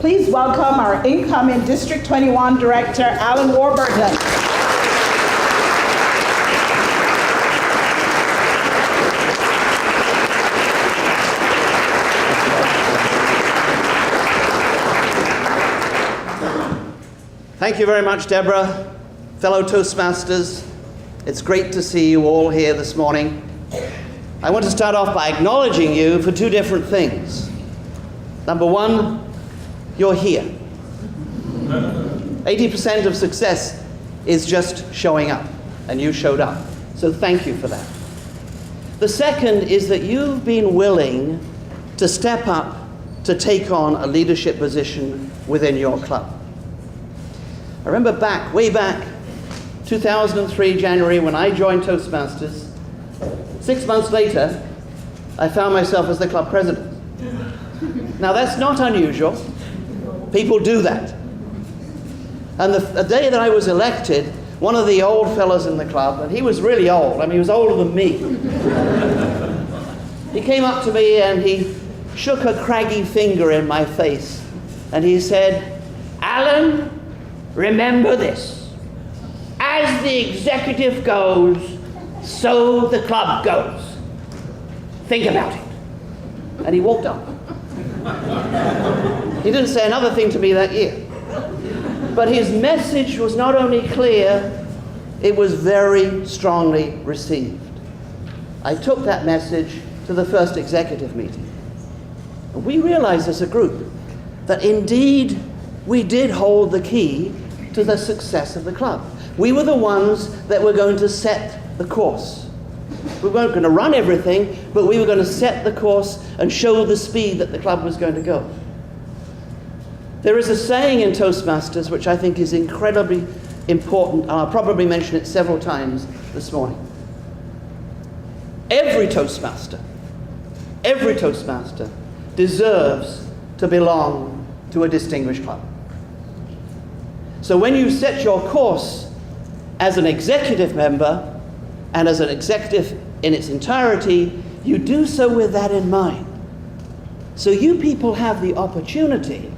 Please welcome our incoming District 21 Director, Alan Warburton. Thank you very much, Deborah. Fellow Toastmasters, it's great to see you all here this morning. I want to start off by acknowledging you for two different things. Number one, you're here. 80% of success is just showing up, and you showed up. So thank you for that. The second is that you've been willing to step up to take on a leadership position within your club. I remember way back, 2003, January, when I joined Toastmasters. 6 months later, I found myself as the club president. Now, that's not unusual. People do that. And the day that I was elected, one of the old fellows in the club, and he was really old, I mean, he was older than me. He came up to me and he shook a craggy finger in my face, and he said, "Alan, remember this. As the executive goes, so the club goes. Think about it." And he walked up. He didn't say another thing to me that year. But his message was not only clear, it was very strongly received. I took that message to the first executive meeting. We realized as a group that indeed we did hold the key to the success of the club. We were the ones that were going to set the course. We weren't going to run everything, but we were going to set the course and show the speed that the club was going to go. There is a saying in Toastmasters which I think is incredibly important, and I'll probably mention it several times this morning. Every Toastmaster deserves to belong to a distinguished club. So when you set your course as an executive member and as an executive in its entirety, you do so with that in mind. So you people have the opportunity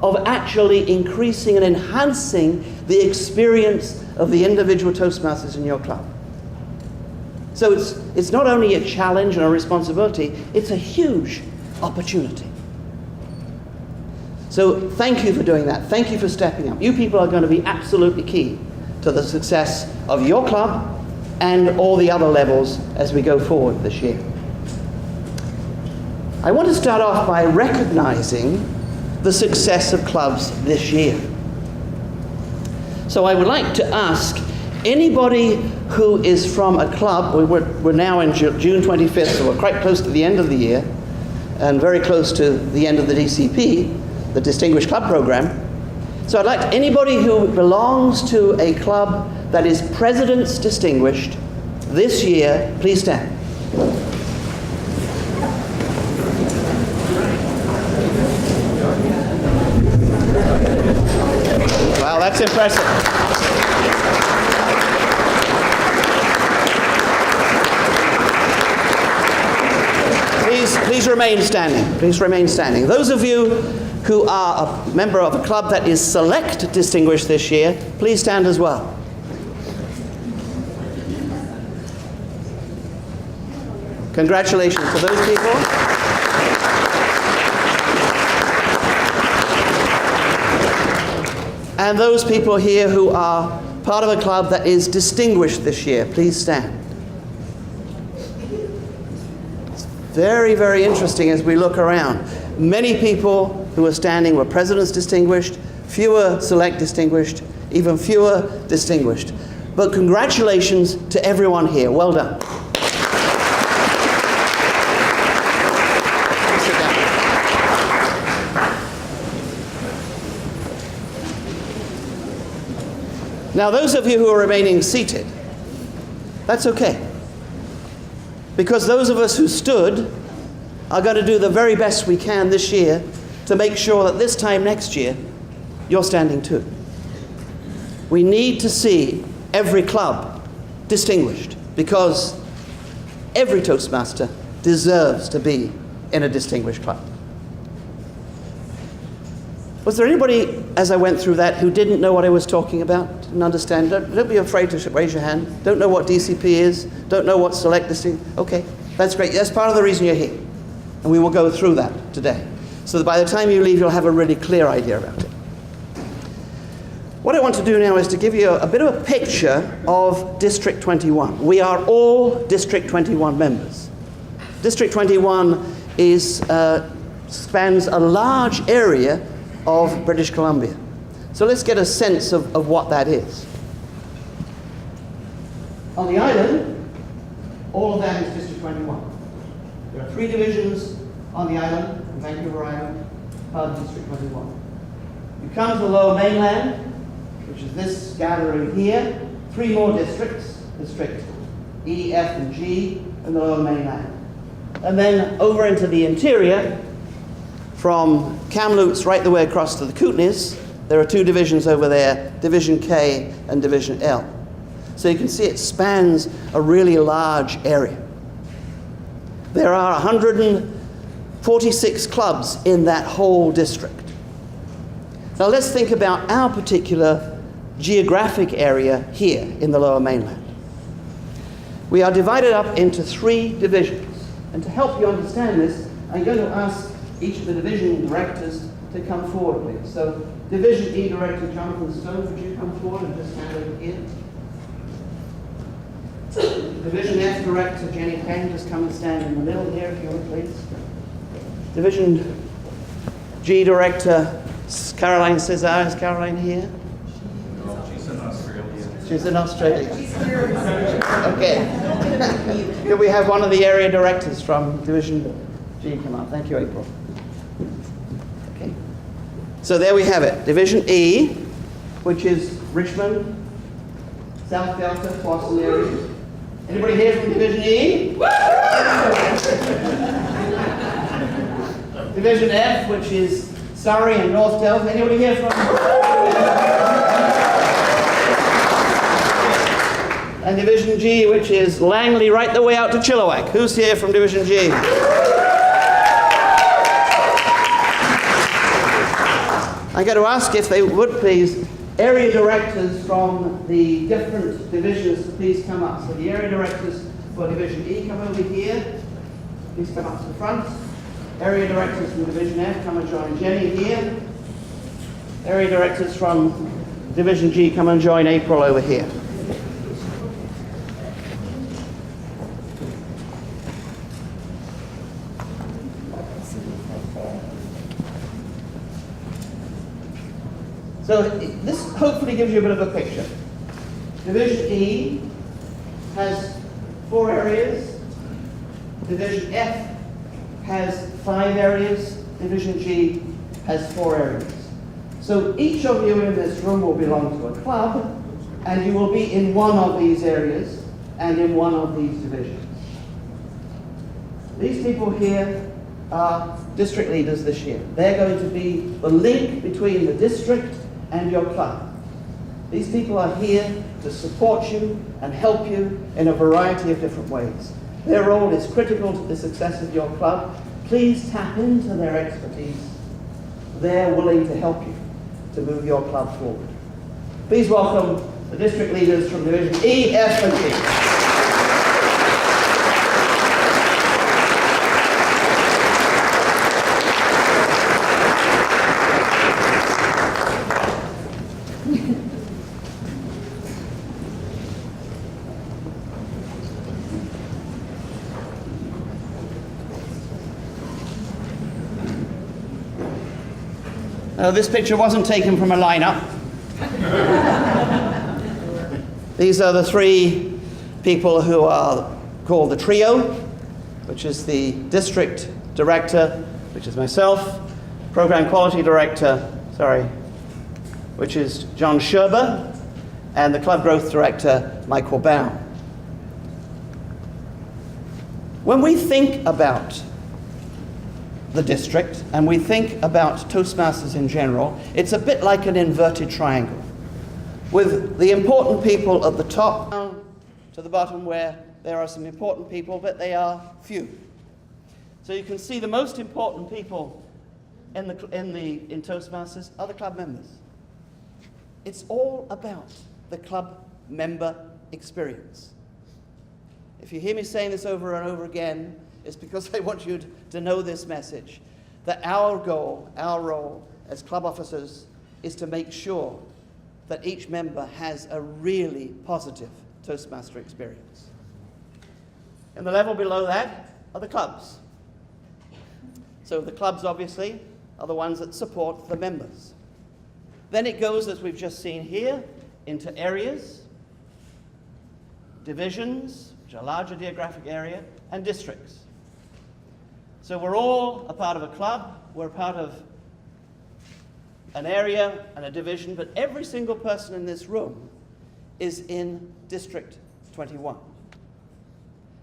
of actually increasing and enhancing the experience of the individual Toastmasters in your club. So it's not only a challenge and a responsibility, it's a huge opportunity. So thank you for doing that. Thank you for stepping up. You people are going to be absolutely key to the success of your club and all the other levels as we go forward this year. I want to start off by recognizing the success of clubs this year. So I would like to ask anybody who is from a club, we're now in June 25th, so we're quite close to the end of the year, and very close to the end of the DCP, the Distinguished Club Program. So I'd like anybody who belongs to a club that is President's Distinguished this year, please stand. Wow, that's impressive. Please remain standing. Please remain standing. Those of you who are a member of a club that is Select Distinguished this year, please stand as well. Congratulations to those people. And those people here who are part of a club that is Distinguished this year, please stand. It's very, very interesting as we look around. Many people who are standing were President's Distinguished, fewer Select Distinguished, even fewer Distinguished. But congratulations to everyone here. Well done. Sit down. Now, those of you who are remaining seated, that's okay. Because those of us who stood are going to do the very best we can this year to make sure that this time next year, you're standing too. We need to see every club distinguished because every Toastmaster deserves to be in a distinguished club. Was there anybody, as I went through that, who didn't know what I was talking about, didn't understand? Don't be afraid to raise your hand. Don't know what DCP is, don't know what select listing. Okay, that's great. That's part of the reason you're here. And we will go through that today, so that by the time you leave, you'll have a really clear idea about it. What I want to do now is to give you a bit of a picture of District 21. We are all District 21 members. District 21 spans a large area of British Columbia. So let's get a sense of what that is. On the island, all of that is District 21. There are 3 divisions on the island, Vancouver Island, part of District 21. You come to the Lower Mainland, which is this gathering here, 3 more districts, District E, F, and G, and the Lower Mainland. And then over into the interior, from Kamloops right the way across to the Kootenays, there are 2 divisions over there, Division K and Division L. So you can see it spans a really large area. There are 146 clubs in that whole district. Now let's think about our particular geographic area here in the Lower Mainland. We are divided up into 3 divisions. And to help you understand this, I'm going to ask each of the division directors to come forward, please. So, Division E Director Jonathan Stone, would you come forward and just stand over here? Division F Director Jenny Payne, just come and stand in the middle here, if you would, please. Division G Director Caroline Cesar, is Caroline here? She's in Australia. She's in Australia. Okay. Could we have one of the area directors from Division G come up? Thank you, April. Okay. So there we have it. Division E, which is Richmond, South Delta, Boston area. Anybody here from Division E? Division F, which is Surrey and North Delta. Anybody here from? And Division G, which is Langley right the way out to Chilliwack. Who's here from Division G? I'm going to ask if they would please, area directors from the different divisions to please come up. So the area directors for Division E, come over here. Please come up to the front. Area directors from Division F, come and join Jenny here. Area directors from Division G, come and join April over here. So this hopefully gives you a bit of a picture. Division E has 4 areas. Division F has 5 areas. Division G has 4 areas. So each of you in this room will belong to a club, and you will be in one of these areas and in one of these divisions. These people here are district leaders this year. They're going to be the link between the district and your club. These people are here to support you and help you in a variety of different ways. Their role is critical to the success of your club. Please tap into their expertise. They're willing to help you to move your club forward. Please welcome the district leaders from Division E, F, and G. Now, this picture wasn't taken from a lineup. These are the 3 people who are called the trio, which is the district director, which is myself, program quality director, which is John Sherber, and the club growth director, Michael Baum. When we think about the district, and we think about Toastmasters in general, it's a bit like an inverted triangle, with the important people at the top down to the bottom where there are some important people, but they are few. So you can see the most important people in Toastmasters are the club members. It's all about the club member experience. If you hear me saying this over and over again, it's because I want you to know this message, that our goal, our role as club officers is to make sure that each member has a really positive Toastmaster experience. And the level below that are the clubs. So the clubs, obviously, are the ones that support the members. Then it goes, as we've just seen here, into areas, divisions, which are a larger geographic area, and districts. So we're all a part of a club, we're a part of an area and a division, but every single person in this room is in District 21.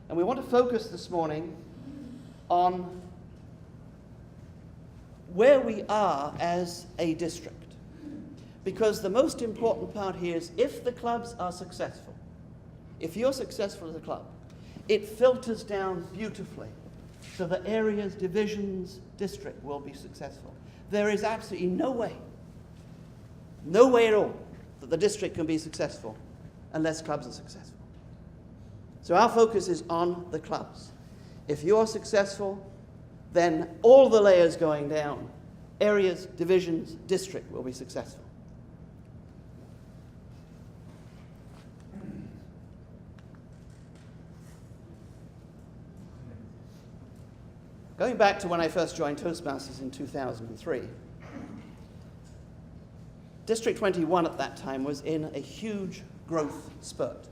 And we want to focus this morning on where we are as a district. Because the most important part here is if the clubs are successful, if you're successful as a club, it filters down beautifully so the areas, divisions, district will be successful. There is absolutely no way at all that the district can be successful unless clubs are successful. So our focus is on the clubs. If you're successful, then all the layers going down, areas, divisions, district will be successful. Going back to when I first joined Toastmasters in 2003, District 21 at that time was in a huge growth spurt.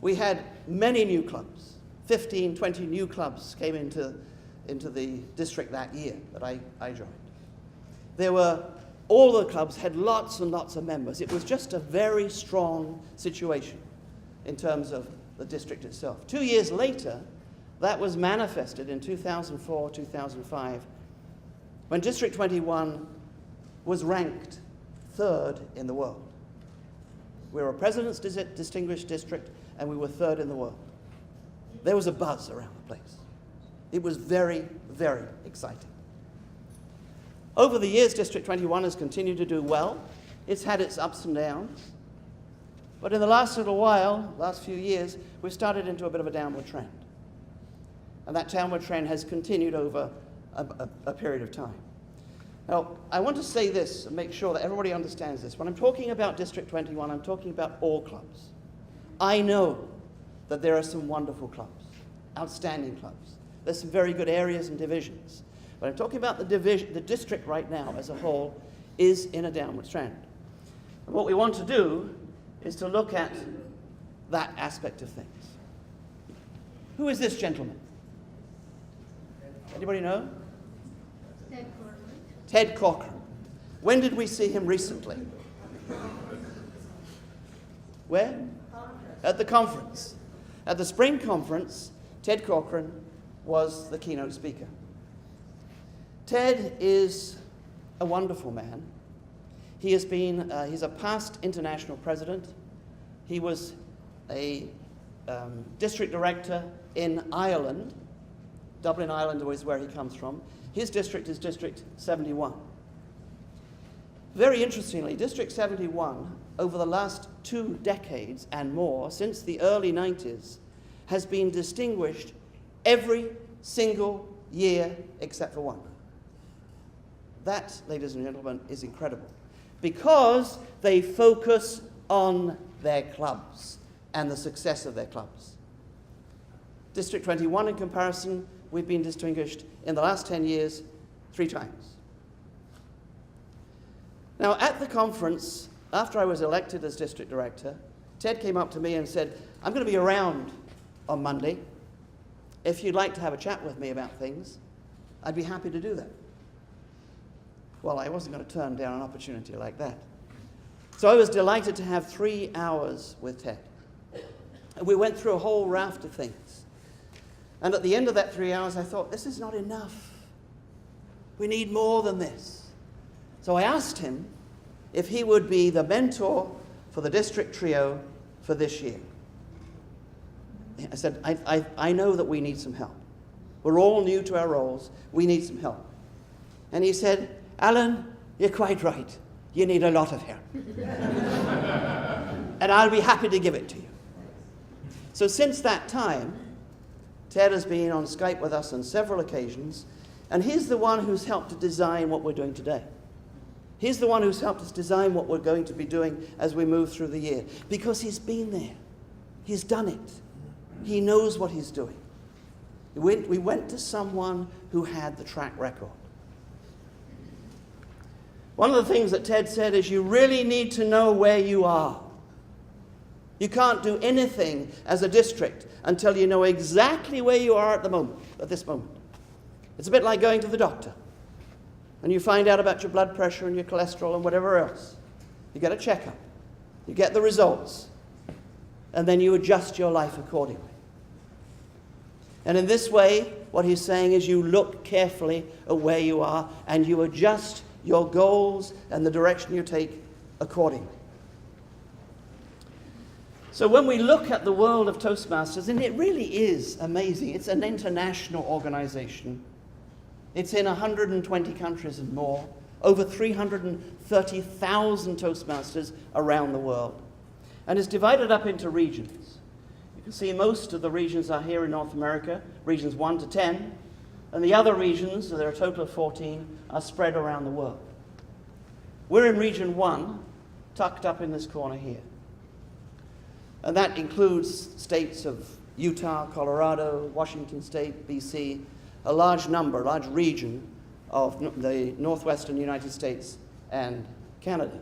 We had many new clubs. 15, 20 new clubs came into the district that year that I joined. All the clubs had lots and lots of members. It was just a very strong situation in terms of the district itself. 2 years later, that was manifested in 2004, 2005, when District 21 was ranked 3rd in the world. We were a President's Distinguished District, and we were 3rd in the world. There was a buzz around the place. It was very, very exciting. Over the years, District 21 has continued to do well. It's had its ups and downs. But in the last little while, last few years, we've started into a bit of a downward trend. And that downward trend has continued over a period of time. Now, I want to say this and make sure that everybody understands this. When I'm talking about District 21, I'm talking about all clubs. I know that there are some wonderful clubs, outstanding clubs. There's some very good areas and divisions. But I'm talking about the district right now as a whole is in a downward trend. And what we want to do is to look at that aspect of things. Who is this gentleman? Anybody know? Ted Corcoran. Ted Corcoran. When did we see him recently? Where? At the conference. At the spring conference, Ted Corcoran was the keynote speaker. Ted is a wonderful man. He's a past international president. He was a district director in Ireland. Dublin, Ireland is where he comes from. His district is District 71. Very interestingly, District 71, over the last 2 decades and more, since the early 90s, has been distinguished every single year except for one. That, ladies and gentlemen, is incredible, because they focus on their clubs and the success of their clubs. District 21, in comparison, we've been distinguished in the last 10 years 3 times. Now, at the conference, after I was elected as district director, Ted came up to me and said, I'm going to be around on Monday. If you'd like to have a chat with me about things, I'd be happy to do that. Well, I wasn't going to turn down an opportunity like that. So I was delighted to have 3 hours with Ted. And we went through a whole raft of things. And at the end of that 3 hours, I thought, this is not enough. We need more than this. So I asked him if he would be the mentor for the district trio for this year. I said, I know that we need some help. We're all new to our roles. We need some help. And he said, Alan, you're quite right. You need a lot of hair. And I'll be happy to give it to you. So since that time, Ted has been on Skype with us on several occasions, and he's the one who's helped to design what we're doing today. He's the one who's helped us design what we're going to be doing as we move through the year, because he's been there. He's done it. He knows what he's doing. We went to someone who had the track record. One of the things that Ted said is you really need to know where you are. You can't do anything as a district until you know exactly where you are at this moment. It's a bit like going to the doctor, and you find out about your blood pressure and your cholesterol and whatever else. You get a checkup. You get the results. And then you adjust your life accordingly. And in this way, what he's saying is you look carefully at where you are and you adjust your goals and the direction you take accordingly. So when we look at the world of Toastmasters, and it really is amazing, it's an international organization. It's in 120 countries and more, over 330,000 Toastmasters around the world. And it's divided up into regions. You can see most of the regions are here in North America, regions 1 to 10, and the other regions, so there are a total of 14, are spread around the world. We're in region 1, tucked up in this corner here. And that includes states of Utah, Colorado, Washington State, BC, a large region of the northwestern United States and Canada.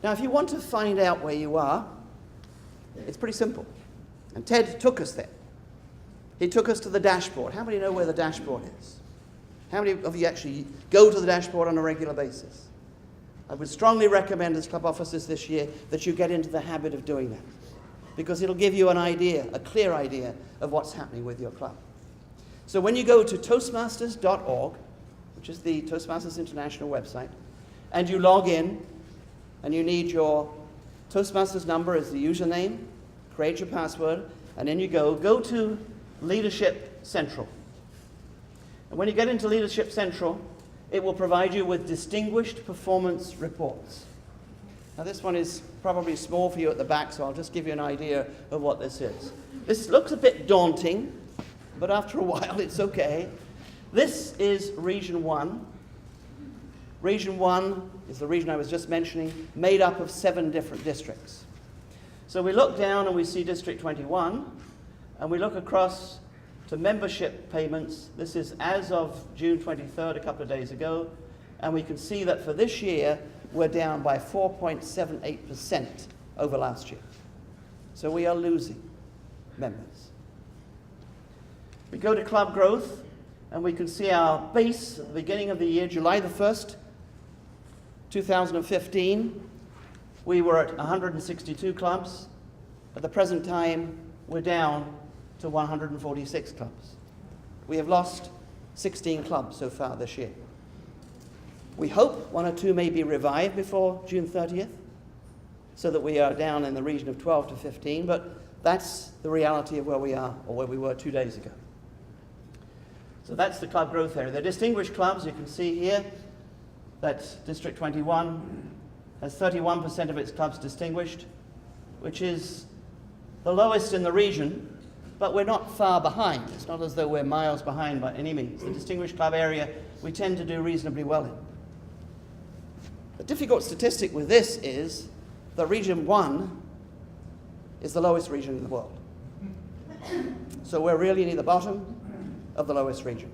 Now, if you want to find out where you are, it's pretty simple. And Ted took us there. He took us to the dashboard. How many know where the dashboard is? How many of you actually go to the dashboard on a regular basis? I would strongly recommend as club officers this year that you get into the habit of doing that, because it'll give you an idea, a clear idea of what's happening with your club. So when you go to Toastmasters.org, which is the Toastmasters International website, and you log in, and you need your Toastmasters number as the username, create your password, and then you go to Leadership Central. And when you get into Leadership Central, it will provide you with distinguished performance reports. Now this one is probably small for you at the back, so I'll just give you an idea of what this is. This looks a bit daunting, but after a while it's okay. This is Region 1. Region 1 is the region I was just mentioning, made up of 7 different districts. So we look down and we see District 21, and we look across to membership payments. This is as of June 23rd, a couple of days ago, and we can see that for this year, we're down by 4.78% over last year. So we are losing members. We go to club growth, and we can see our base at the beginning of the year, July the 1st, 2015, we were at 162 clubs. At the present time, we're down to 146 clubs. We have lost 16 clubs so far this year. We hope 1 or 2 may be revived before June 30th, so that we are down in the region of 12 to 15, but that's the reality of where we are, or where we were 2 days ago. So that's the club growth area. The distinguished clubs, you can see here, that District 21 has 31% of its clubs distinguished, which is the lowest in the region, but we're not far behind. It's not as though we're miles behind by any means. The distinguished club area, we tend to do reasonably well in. The difficult statistic with this is that Region 1 is the lowest region in the world. So we're really near the bottom of the lowest region.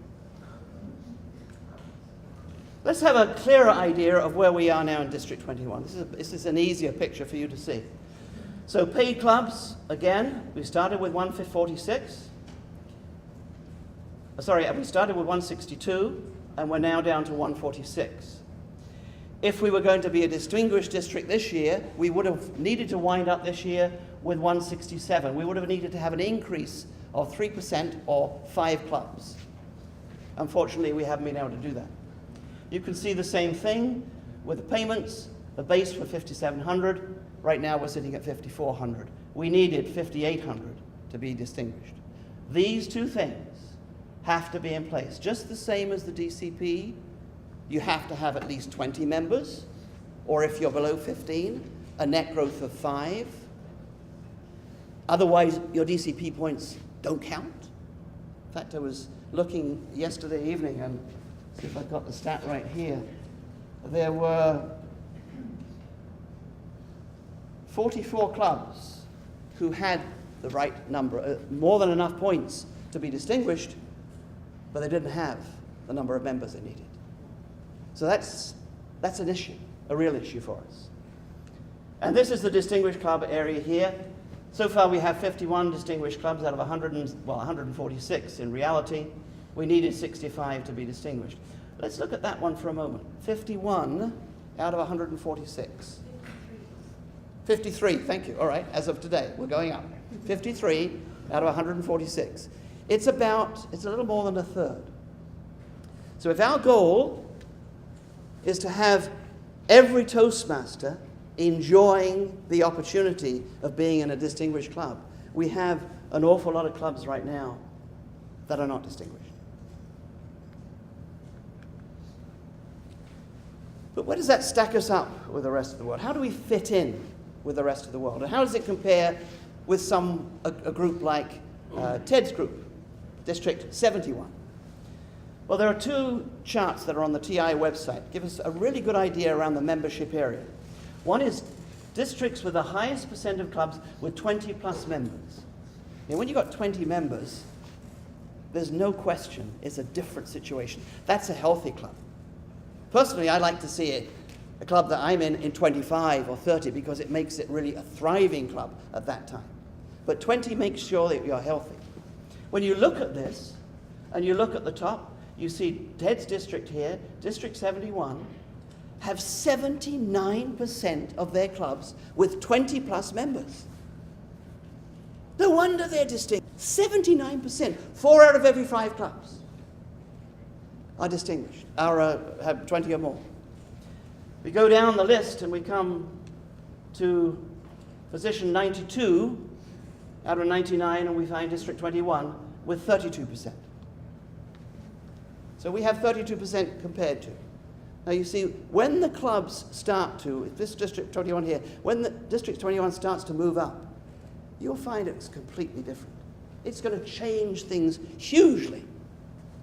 Let's have a clearer idea of where we are now in District 21. This is an easier picture for you to see. So paid clubs, again, we started with 146. We started with 162, and we're now down to 146. If we were going to be a distinguished district this year, we would have needed to wind up this year with 167. We would have needed to have an increase of 3% or 5 clubs. Unfortunately, we haven't been able to do that. You can see the same thing with the payments. The base for 5,700. Right now we're sitting at 5,400. We needed 5,800 to be distinguished. These two things have to be in place. Just the same as the DCP, you have to have at least 20 members, or if you're below 15, a net growth of 5. Otherwise, your DCP points don't count. In fact, I was looking yesterday evening, and see if I've got the stat right here. There were 44 clubs who had the right number, more than enough points to be distinguished, but they didn't have the number of members they needed. So that's an issue, a real issue for us. And this is the distinguished club area here. So far we have 51 distinguished clubs out of 146 in reality. We needed 65 to be distinguished. Let's look at that one for a moment. 51 out of 146. 53, thank you. All right, as of today, we're going up. 53 out of 146. It's a little more than a third. So if our goal is to have every Toastmaster enjoying the opportunity of being in a distinguished club, we have an awful lot of clubs right now that are not distinguished. But where does that stack us up with the rest of the world? How do we fit in with the rest of the world? And how does it compare with a group like Ted's group, District 71? Well, there are two charts that are on the TI website. Give us a really good idea around the membership area. One is districts with the highest percent of clubs with 20 plus members. And when you've got 20 members, there's no question it's a different situation. That's a healthy club. Personally, I like to see a club that I'm in 25 or 30 because it makes it really a thriving club at that time. But 20 makes sure that you're healthy. When you look at this, and you look at the top, you see Ted's district here, District 71, have 79% of their clubs with 20 plus members. No wonder they're distinct. 79%, 4 out of every 5 clubs are distinguished, have 20 or more. We go down the list and we come to position 92 out of 99, and we find District 21 with 32%. So we have 32% compared to. Now you see, when the clubs start to, this District 21 here, when the District 21 starts to move up, you'll find it's completely different. It's going to change things hugely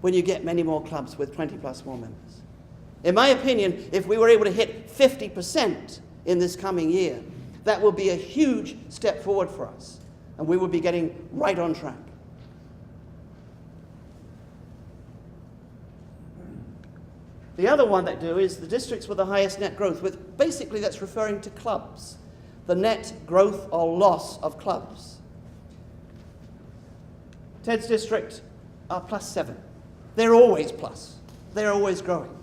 when you get many more clubs with 20 plus more members. In my opinion, if we were able to hit 50% in this coming year, that will be a huge step forward for us, and we will be getting right on track. The other one that do is the districts with the highest net growth, with basically that's referring to clubs, the net growth or loss of clubs. Ted's district are +7. They're always plus. They're always growing.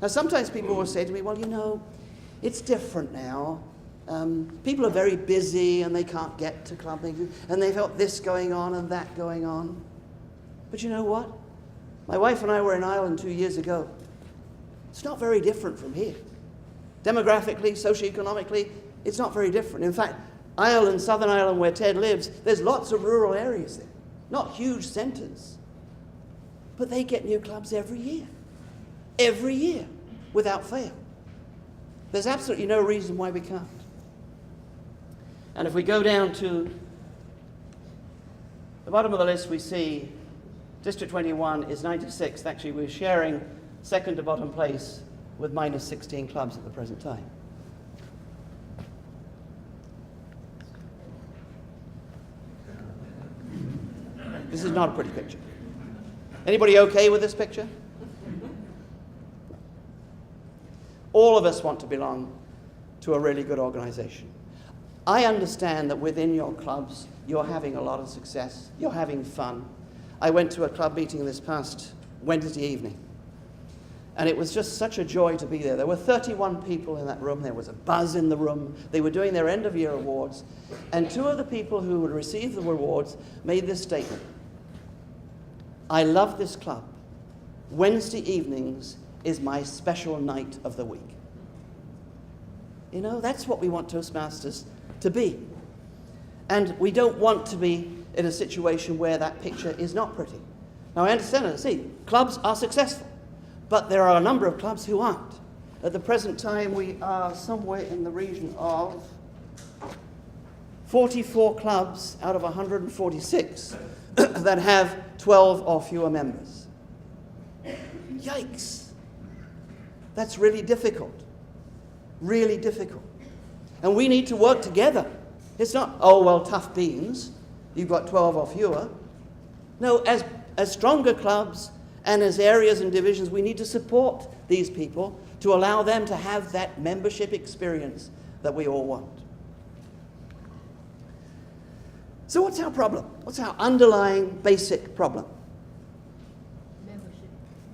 Now sometimes people will say to me, well, you know, it's different now. People are very busy and they can't get to clubbing, and they've got this going on and that going on. But you know what? My wife and I were in Ireland 2 years ago. It's not very different from here. Demographically, socioeconomically, it's not very different. In fact, Ireland, Southern Ireland, where Ted lives, there's lots of rural areas there, not huge centres. But they get new clubs every year, without fail. There's absolutely no reason why we can't. And if we go down to the bottom of the list, we see District 21 is 96th. Actually, we're sharing second to bottom place with -16 clubs at the present time. This is not a pretty picture. Anybody okay with this picture? All of us want to belong to a really good organization. I understand that within your clubs, you're having a lot of success, you're having fun. I went to a club meeting this past Wednesday evening, and it was just such a joy to be there. There were 31 people in that room. There was a buzz in the room. They were doing their end-of-year awards, and 2 of the people who would receive the awards made this statement: I love this club. Wednesday evenings is my special night of the week. You know, that's what we want Toastmasters to be. And we don't want to be in a situation where that picture is not pretty. Now, I understand it. See, clubs are successful, but there are a number of clubs who aren't. At the present time, we are somewhere in the region of 44 clubs out of 146 that have 12 or fewer members. Yikes. That's really difficult. Really difficult. And we need to work together. It's not, oh, well, tough beans, you've got 12 or fewer. No, as stronger clubs and as areas and divisions, we need to support these people to allow them to have that membership experience that we all want. So what's our problem? What's our underlying basic problem?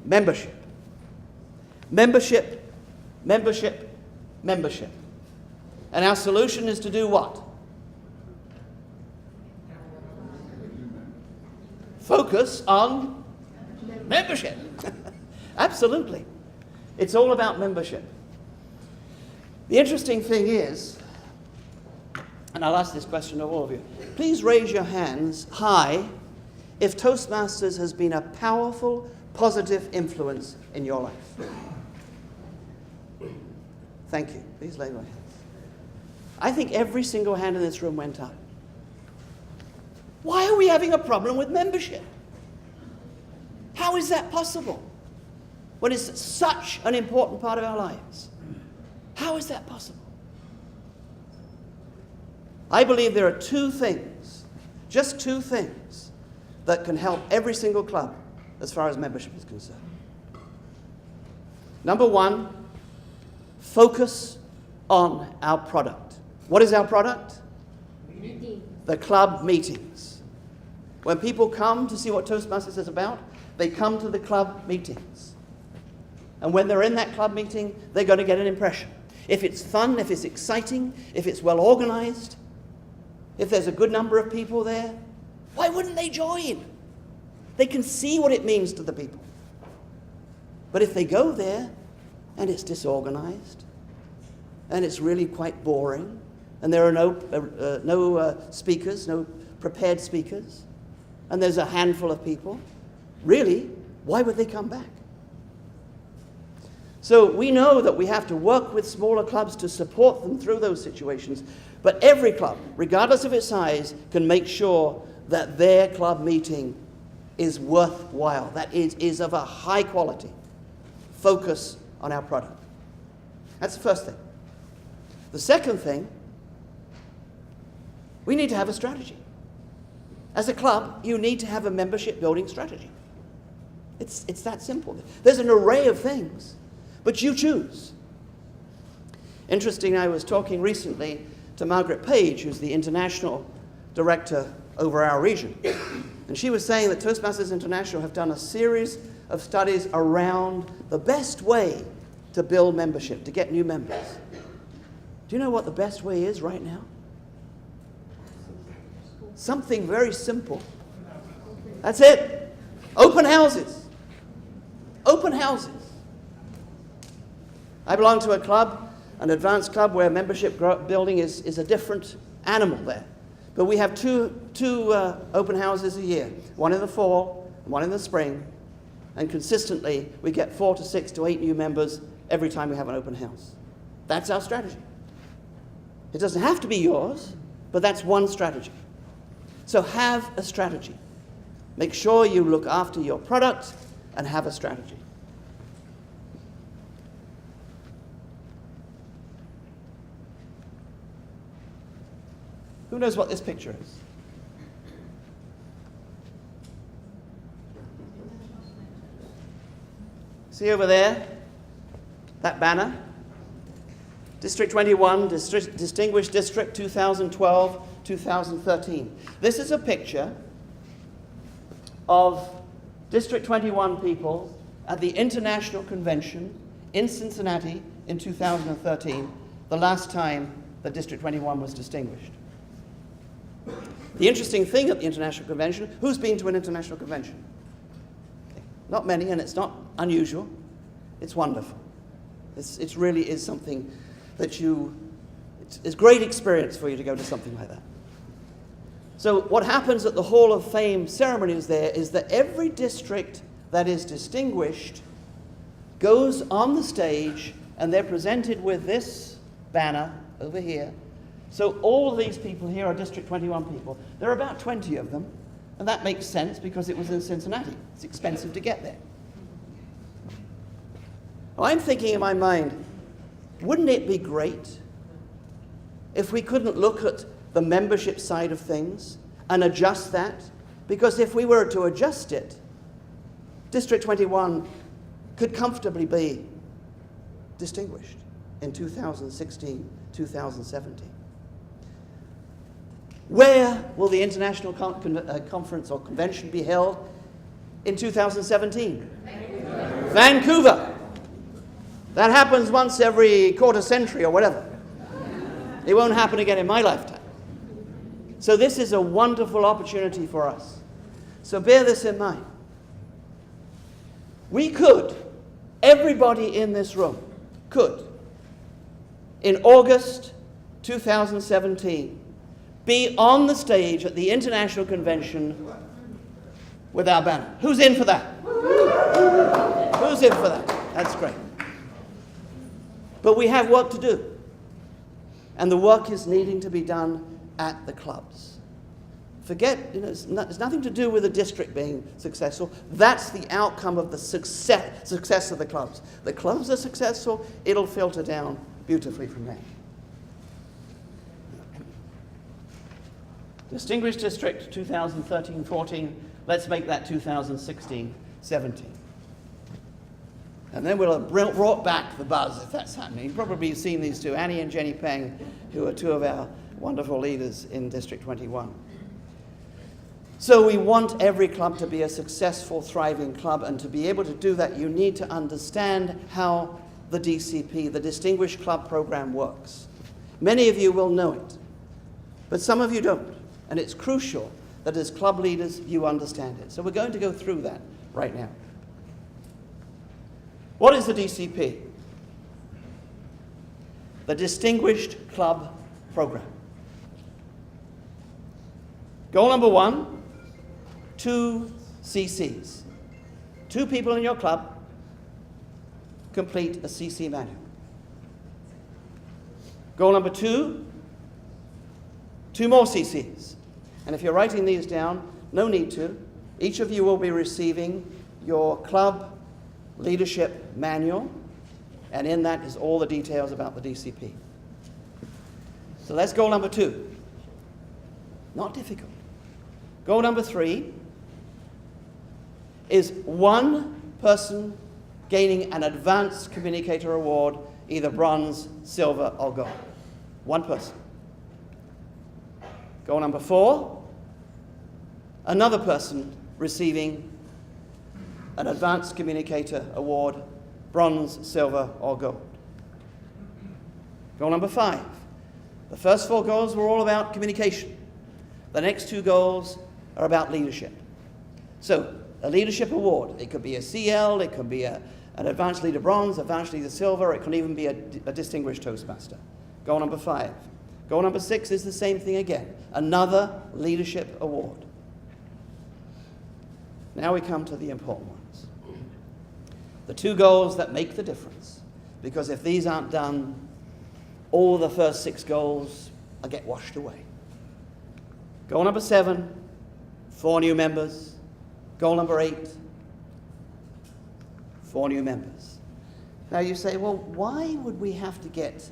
Membership. Membership. Membership. Membership. And our solution is to do what? Focus on membership. Absolutely. It's all about membership. The interesting thing is, and I'll ask this question of all of you, please raise your hands high if Toastmasters has been a powerful, positive influence in your life. Thank you. Please lay your hands. I think every single hand in this room went up. Why are we having a problem with membership? How is that possible when it's such an important part of our lives? How is that possible? I believe there are two things, just two things, that can help every single club as far as membership is concerned. Number one, focus on our product. What is our product? Meeting. The club meetings. When people come to see what Toastmasters is about, they come to the club meetings. And when they're in that club meeting, they're going to get an impression. If it's fun, if it's exciting, if it's well organized, if there's a good number of people there, why wouldn't they join? They can see what it means to the people. But if they go there and it's disorganized and it's really quite boring and there are no speakers, no prepared speakers, and there's a handful of people, really, why would they come back? So we know that we have to work with smaller clubs to support them through those situations, but every club, regardless of its size, can make sure that their club meeting is worthwhile, that it is of a high quality. Focus on our product. That's the first thing. The second thing, we need to have a strategy. As a club, you need to have a membership building strategy. It's that simple. There's an array of things, but you choose. Interesting, I was talking recently to Margaret Page, who's the international director over our region. And she was saying that Toastmasters International have done a series of studies around the best way to build membership, to get new members. Do you know what the best way is right now? Something very simple. That's it. Open houses. Open houses. I belong to a club, an advanced club, where membership building is a different animal there. But we have two open houses a year, one in the fall and one in the spring, and consistently we get 4 to 6 to 8 new members every time we have an open house. That's our strategy. It doesn't have to be yours, but that's one strategy. So have a strategy. Make sure you look after your product and have a strategy. Who knows what this picture is? See over there? That banner? District 21, Distinguished District 2012-2013. This is a picture of District 21 people at the International Convention in Cincinnati in 2013, the last time that District 21 was distinguished. The interesting thing at the International Convention, who's been to an international convention? Okay. Not many, and it's not unusual. It's wonderful. It really is something that it's great experience for you to go to something like that. So what happens at the Hall of Fame ceremonies there is that every district that is distinguished goes on the stage and they're presented with this banner over here. So all of these people here are District 21 people. There are about 20 of them, and that makes sense because it was in Cincinnati. It's expensive to get there. Well, I'm thinking in my mind, wouldn't it be great if we couldn't look at the membership side of things and adjust that? Because if we were to adjust it, District 21 could comfortably be distinguished in 2016, 2017. Where will the International Conference or Convention be held in 2017? Vancouver. That happens once every quarter century or whatever. It won't happen again in my lifetime. So this is a wonderful opportunity for us. So bear this in mind. We could, everybody in this room could, in August 2017, be on the stage at the International Convention with our banner. Who's in for that? Who's in for that? That's great. But we have work to do. And the work is needing to be done at the clubs. Forget, it's nothing to do with the district being successful. That's the outcome of the success of the clubs. The clubs are successful, it'll filter down beautifully from there. Distinguished District 2013-14, let's make that 2016-17. And then we'll have brought back the buzz if that's happening. You've probably seen these two, Annie and Jenny Peng, who are two of our wonderful leaders in District 21. So we want every club to be a successful, thriving club, and to be able to do that, you need to understand how the DCP, the Distinguished Club Program, works. Many of you will know it, but some of you don't. And it's crucial that as club leaders, you understand it. So we're going to go through that right now. What is the DCP? The Distinguished Club Program. Goal number 1, 2 CCs. 2 people in your club complete a CC manual. Goal number 2, 2 more CCs. And if you're writing these down, no need to. Each of you will be receiving your club leadership manual, and in that is all the details about the DCP. So that's goal number 2. Not difficult. Goal number 3 is 1 person gaining an Advanced Communicator Award, either bronze, silver, or gold. 1 person. Goal number 4, another person receiving an Advanced Communicator Award, bronze, silver, or gold. Goal number 5. The first 4 goals were all about communication. The next 2 goals are about leadership. So, a leadership award. It could be a CL, it could be an Advanced Leader Bronze, Advanced Leader Silver, it can even be a Distinguished Toastmaster. Goal number 5. Goal number 6 is the same thing again. Another leadership award. Now we come to the important ones. The 2 goals that make the difference. Because if these aren't done, all the first 6 goals will get washed away. Goal number 7, 4 new members. Goal number 8, 4 new members. Now you say, well, why would we have to get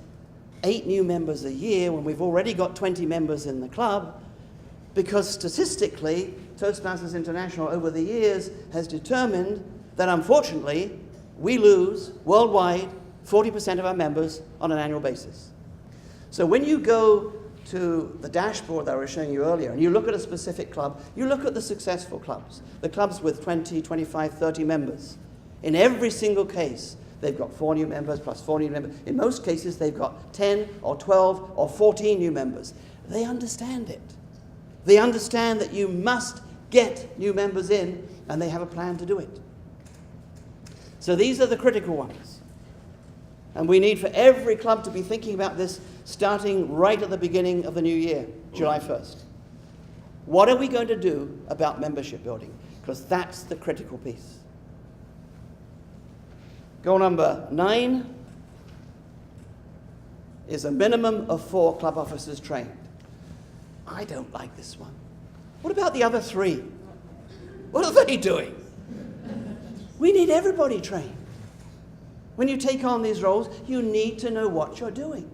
8 new members a year when we've already got 20 members in the club? Because statistically, Toastmasters International over the years has determined that unfortunately we lose worldwide 40% of our members on an annual basis. So when you go to the dashboard that I was showing you earlier and you look at a specific club, you look at the successful clubs, the clubs with 20, 25, 30 members. In every single case, they've got 4 new members plus 4 new members. In most cases, they've got 10 or 12 or 14 new members. They understand it. They understand that you must get new members in, and they have a plan to do it. So these are the critical ones. And we need for every club to be thinking about this starting right at the beginning of the new year, July 1st. What are we going to do about membership building? Because that's the critical piece. Goal number 9 is a minimum of 4 club officers trained. I don't like this one. What about the other 3? What are they doing? We need everybody trained. When you take on these roles, you need to know what you're doing.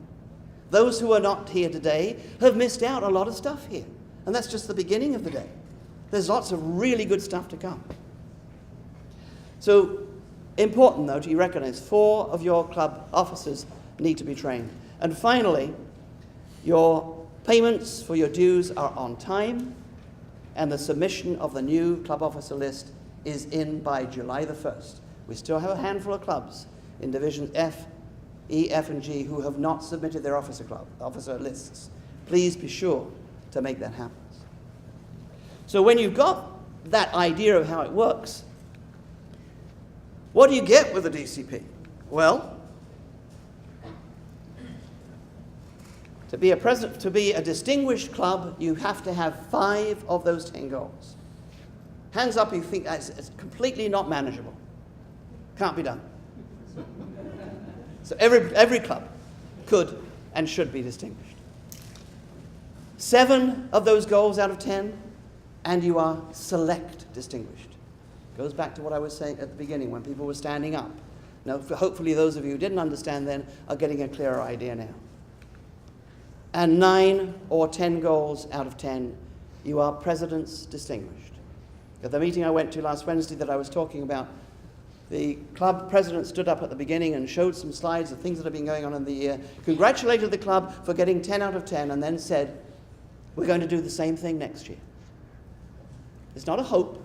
Those who are not here today have missed out on a lot of stuff here. And that's just the beginning of the day. There's lots of really good stuff to come. So, important though, to recognize 4 of your club officers need to be trained. And finally, your payments for your dues are on time, and the submission of the new club officer list is in by July the 1st. We still have a handful of clubs in Division F, E, F, and G who have not submitted their officer lists. Please be sure to make that happen. So when you've got that idea of how it works, what do you get with the DCP? Well, to be a distinguished club, you have to have 5 of those 10 goals. Hands up if you think it's completely not manageable. Can't be done. So every club could and should be distinguished. 7 of those goals out of 10, and you are select distinguished. Goes back to what I was saying at the beginning when people were standing up. Now, hopefully those of you who didn't understand then are getting a clearer idea now. And 9 or 10 goals out of 10, you are president's distinguished. At the meeting I went to last Wednesday that I was talking about, the club president stood up at the beginning and showed some slides of things that have been going on in the year, congratulated the club for getting 10 out of 10, and then said, we're going to do the same thing next year. It's not a hope.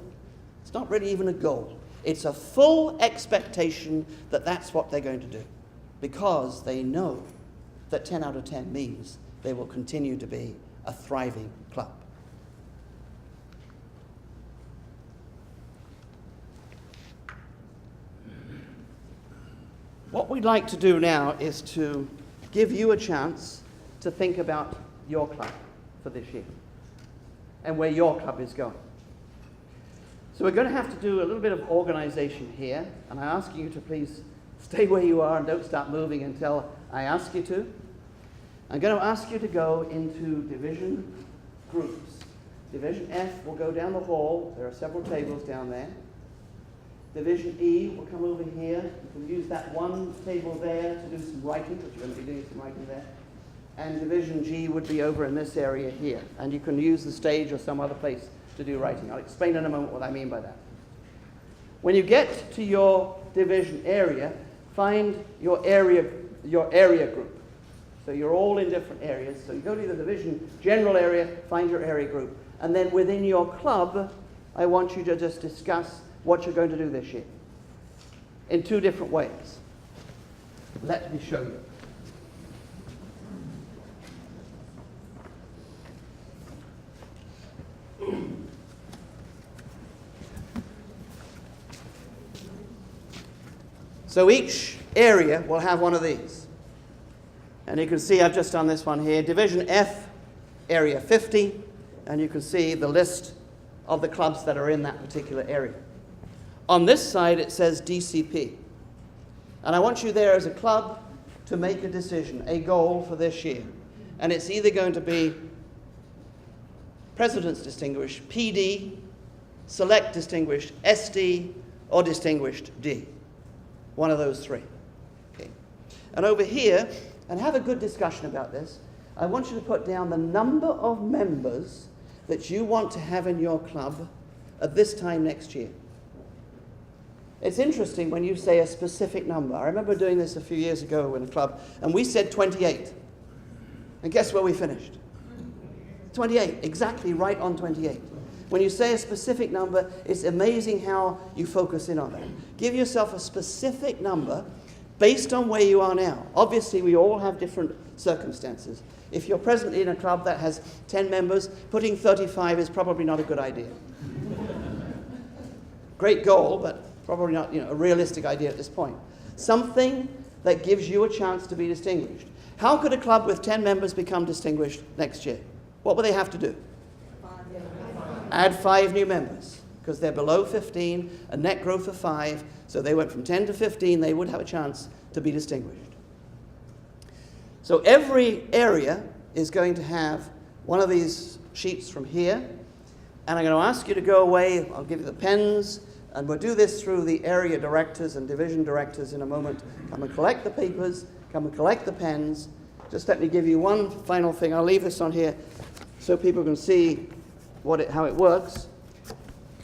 It's not really even a goal. It's a full expectation that that's what they're going to do, because they know that 10 out of 10 means they will continue to be a thriving club. What we'd like to do now is to give you a chance to think about your club for this year and where your club is going. So we're going to have to do a little bit of organization here, and I ask you to please stay where you are and don't start moving until I ask you to. I'm going to ask you to go into division groups. Division F will go down the hall. There are several tables down there. Division E will come over here. You can use that one table there to do some writing, because you're going to be doing some writing there. And Division G would be over in this area here. And you can use the stage or some other place to do writing. I'll explain in a moment what I mean by that. When you get to your division area, find your area group. So you're all in different areas. So you go to the division general area, find your area group. And then within your club, I want you to just discuss what you're going to do this year in 2 different ways. Let me show you. So each area will have one of these. And you can see I've just done this one here. Division F, area 50. And you can see the list of the clubs that are in that particular area. On this side, it says DCP. And I want you there as a club to make a decision, a goal for this year. And it's either going to be President's Distinguished, PD, Select Distinguished, SD, or Distinguished D. One of those 3. Okay. And over here, and have a good discussion about this, I want you to put down the number of members that you want to have in your club at this time next year. It's interesting when you say a specific number. I remember doing this a few years ago in a club, and we said 28. And guess where we finished? 28, exactly right on 28. When you say a specific number, it's amazing how you focus in on that. Give yourself a specific number based on where you are now. Obviously, we all have different circumstances. If you're presently in a club that has 10 members, putting 35 is probably not a good idea. Great goal, but probably not, a realistic idea at this point. Something that gives you a chance to be distinguished. How could a club with 10 members become distinguished next year? What would they have to do? add 5 new members because they're below 15, a net growth of 5, so they went from 10 to 15, they would have a chance to be distinguished. So every area is going to have one of these sheets from here, and I'm going to ask you to go away. I'll give you the pens, and we'll do this through the area directors and division directors in a moment. Come and collect the papers, come and collect the pens. Just let me give you one final thing. I'll leave this on here so people can see how it works.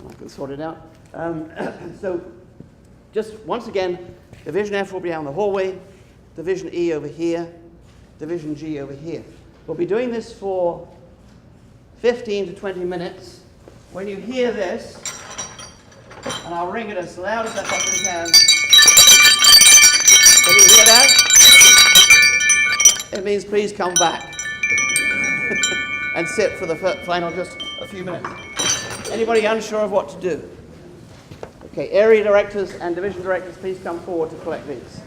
I can sort it out. So just once again, Division F will be down the hallway, Division E over here, Division G over here. We'll be doing this for 15 to 20 minutes. When you hear this, and I'll ring it as loud as I possibly can. Can you hear that? It means please come back and sit for the final just a few minutes. Anybody unsure of what to do? Okay, area directors and division directors, please come forward to collect these.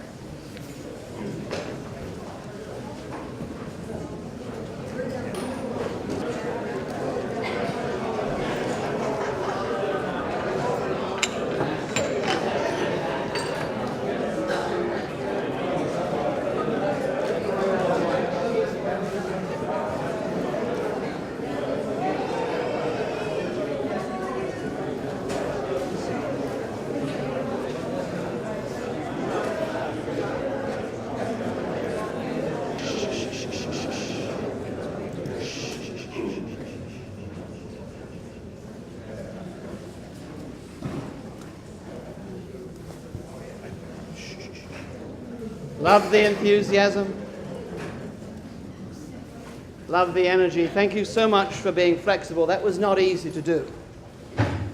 Love the enthusiasm. Love the energy. Thank you so much for being flexible. That was not easy to do.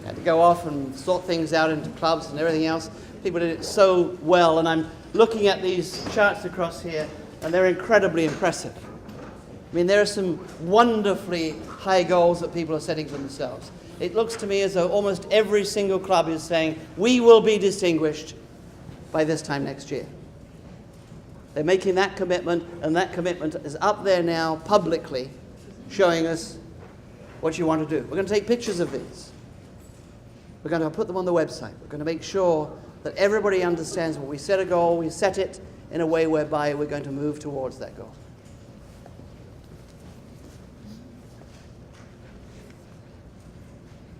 Had to go off and sort things out into clubs and everything else. People did it so well, and I'm looking at these charts across here, and they're incredibly impressive. I mean, there are some wonderfully high goals that people are setting for themselves. It looks to me as though almost every single club is saying, we will be distinguished by this time next year. They're making that commitment, and that commitment is up there now publicly, showing us what you want to do. We're going to take pictures of these. We're going to put them on the website. We're going to make sure that everybody understands when we set a goal, we set it in a way whereby we're going to move towards that goal.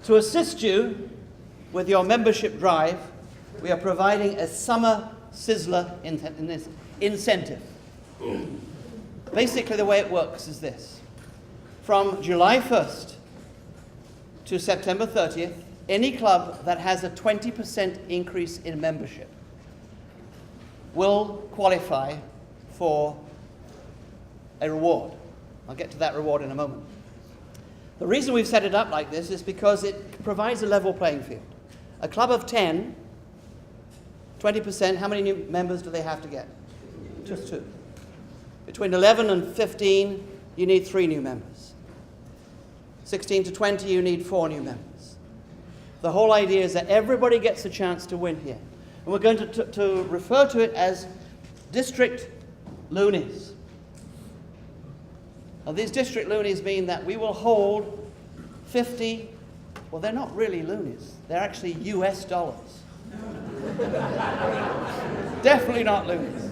To assist you with your membership drive, we are providing a summer sizzler incentive. Basically, the way it works is this. From July 1st to September 30th, any club that has a 20% increase in membership will qualify for a reward. I'll get to that reward in a moment. The reason we've set it up like this is because it provides a level playing field. A club of 10, 20%, how many new members do they have to get? Just 2. Between 11 and 15, you need 3 new members. 16 to 20, you need 4 new members. The whole idea is that everybody gets a chance to win here. And we're going to refer to it as district loonies. Now, these district loonies mean that we will hold 50, well, they're not really loonies. They're actually US dollars. Definitely not loonies.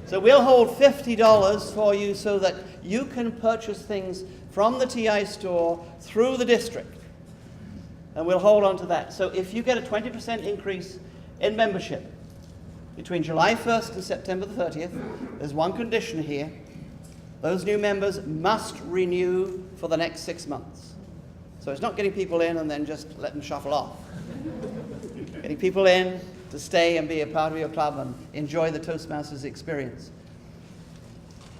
So we'll hold $50 for you so that you can purchase things from the TI store through the district. And we'll hold on to that. So if you get a 20% increase in membership between July 1st and September the 30th, there's one condition here. Those new members must renew for the next 6 months. So it's not getting people in and then just let them shuffle off. Getting people in to stay and be a part of your club and enjoy the Toastmasters experience.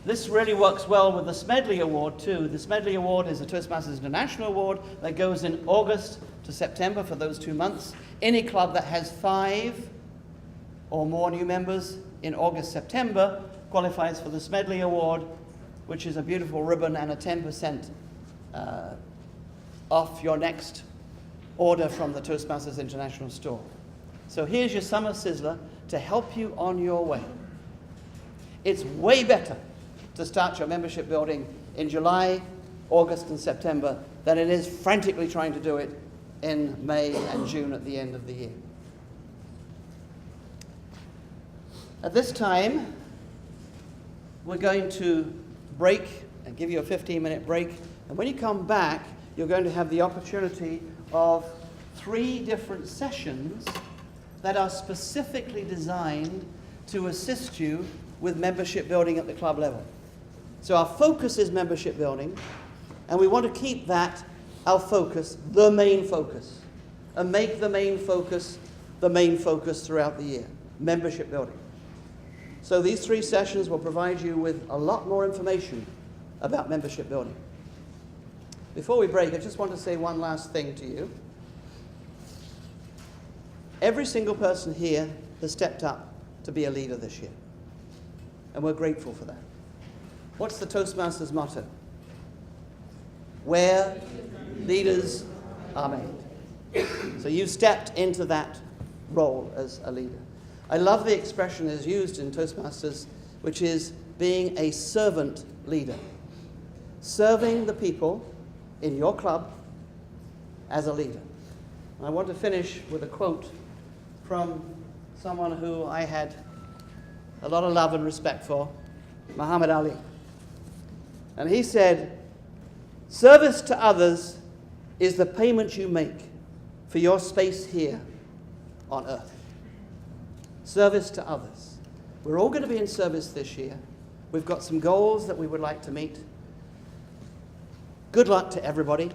This really works well with the Smedley Award too. The Smedley Award is a Toastmasters International Award that goes in August to September for those 2 months. Any club that has 5 or more new members in August, September qualifies for the Smedley Award, which is a beautiful ribbon and a 10% off your next order from the Toastmasters International store. So here's your summer sizzler to help you on your way. It's way better to start your membership building in July, August, and September than it is frantically trying to do it in May and June at the end of the year. At this time, we're going to break and give you a 15-minute break. And when you come back, you're going to have the opportunity of 3 different sessions that are specifically designed to assist you with membership building at the club level. So our focus is membership building, and we want to keep that our focus, the main focus, and make the main focus throughout the year, membership building. So these 3 sessions will provide you with a lot more information about membership building. Before we break, I just want to say one last thing to you. Every single person here has stepped up to be a leader this year, and we're grateful for that. What's the Toastmasters motto? Where leaders are made. So you stepped into that role as a leader. I love the expression that's used in Toastmasters, which is being a servant leader. Serving the people in your club as a leader. And I want to finish with a quote from someone who I had a lot of love and respect for, Muhammad Ali. And he said, "Service to others is the payment you make for your space here on earth." Service to others. We're all going to be in service this year. We've got some goals that we would like to meet. Good luck to everybody.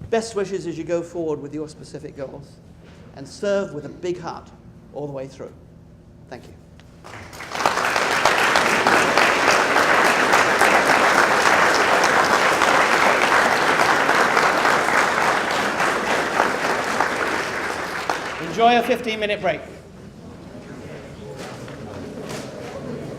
Best wishes as you go forward with your specific goals. And serve with a big heart all the way through. Thank you. Enjoy a 15-minute break.